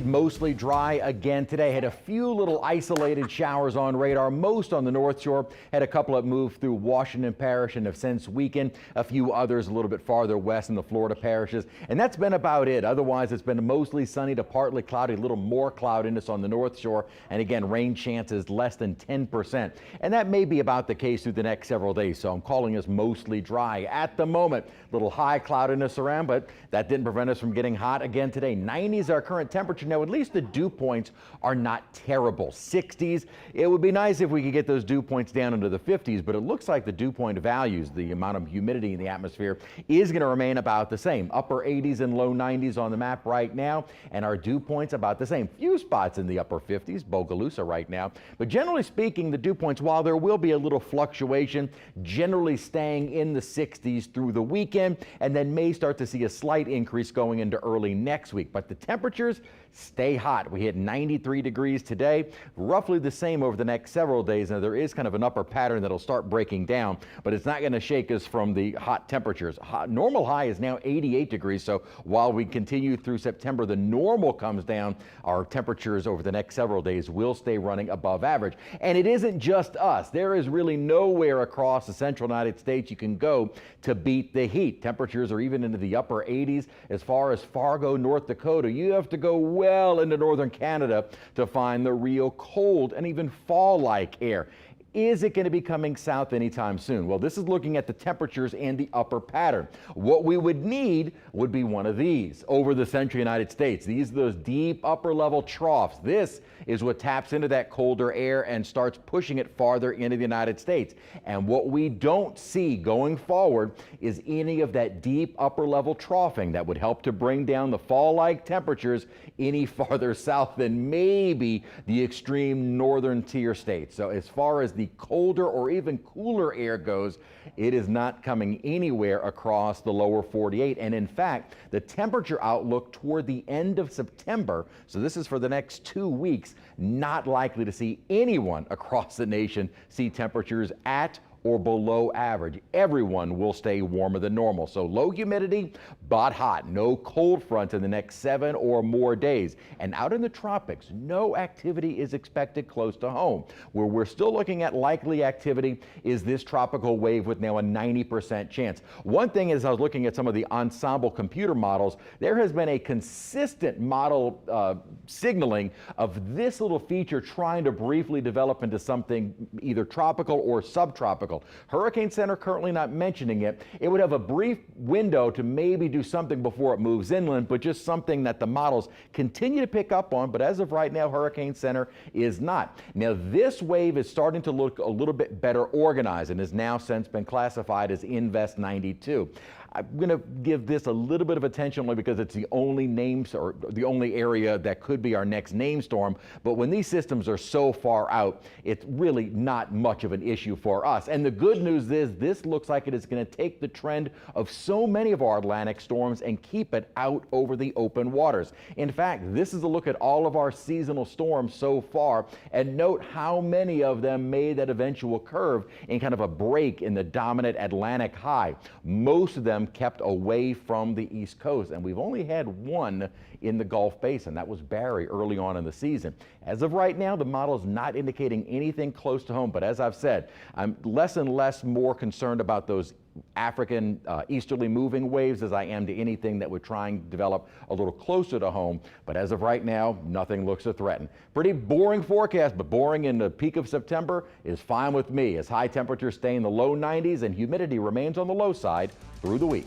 Mostly dry again today. Had a few little isolated showers on radar, most on the North Shore. Had a couple that moved through Washington Parish and have since weakened. A few others a little bit farther west in the Florida parishes. And that's been about it. Otherwise, it's been mostly sunny to partly cloudy, a little more cloudiness on the North Shore. And again, rain chances less than 10%. And that may be about the case through the next several days. So I'm calling this mostly dry at the moment. Little high cloudiness around, but that didn't prevent us from getting hot again today. 90s our current temperature. Now, at least the dew points are not terrible. 60s. It would be nice if we could get those dew points down into the 50s, but it looks like the dew point values, the amount of humidity in the atmosphere, is going to remain about the same. Upper 80s and low 90s on the map right now, and our dew points about the same. Few spots in the upper 50s, Bogalusa right now, but generally speaking, the dew points, while there will be a little fluctuation, generally staying in the 60s through the weekend, and then may start to see a slight increase going into early next week. But the temperatures stay hot. We hit 93 degrees today, roughly the same over the next several days. Now, there is kind of an upper pattern that'll start breaking down, but it's not going to shake us from the hot temperatures. Normal high is now 88 degrees, so while we continue through September, the normal comes down. Our temperatures over the next several days will stay running above average. And it isn't just us. There is really nowhere across the central United States you can go to beat the heat. Temperatures are even into the upper 80s. As far as Fargo, North Dakota, you have to go well into northern Canada to find the real cold and even fall-like air. Is it going to be coming south anytime soon? Well, this is looking at the temperatures and the upper pattern. What we would need would be one of these over the central United States. These are those deep upper level troughs. This is what taps into that colder air and starts pushing it farther into the United States. And what we don't see going forward is any of that deep upper level troughing that would help to bring down the fall-like temperatures any farther south than maybe the extreme northern tier states. So as far as the colder or even cooler air goes, it is not coming anywhere across the lower 48. And in fact, the temperature outlook toward the end of September, so this is for the next 2 weeks, not likely to see anyone across the nation see temperatures at or below average. Everyone will stay warmer than normal. So low humidity, but hot. No cold fronts in the next 7 or more days. And out in the tropics, no activity is expected close to home. Where we're still looking at likely activity is this tropical wave with now a 90% chance. One thing is, I was looking at some of the ensemble computer models, there has been a consistent model signaling of this little feature trying to briefly develop into something either tropical or subtropical. Hurricane Center currently not mentioning it. It would have a brief window to maybe do something before it moves inland, but just something that the models continue to pick up on. But as of right now, Hurricane Center is not. Now, this wave is starting to look a little bit better organized and has now since been classified as Invest 92. I'm going to give this a little bit of attention only because it's the only names or the only area that could be our next name storm. But when these systems are so far out, it's really not much of an issue for us. And the good news is this looks like it is going to take the trend of so many of our Atlantic storms and keep it out over the open waters. In fact, this is a look at all of our seasonal storms so far, and note how many of them made that eventual curve in kind of a break in the dominant Atlantic high. Most of them kept away from the East Coast, and we've only had one in the Gulf Basin. That was Barry early on in the season. As of right now, the model is not indicating anything close to home, but as I've said, I'm less and less more concerned about those African easterly moving waves as I am to anything that would try and develop a little closer to home. But as of right now, nothing looks to threaten. Pretty boring forecast, but boring in the peak of September is fine with me as high temperatures stay in the low 90s and humidity remains on the low side through the week.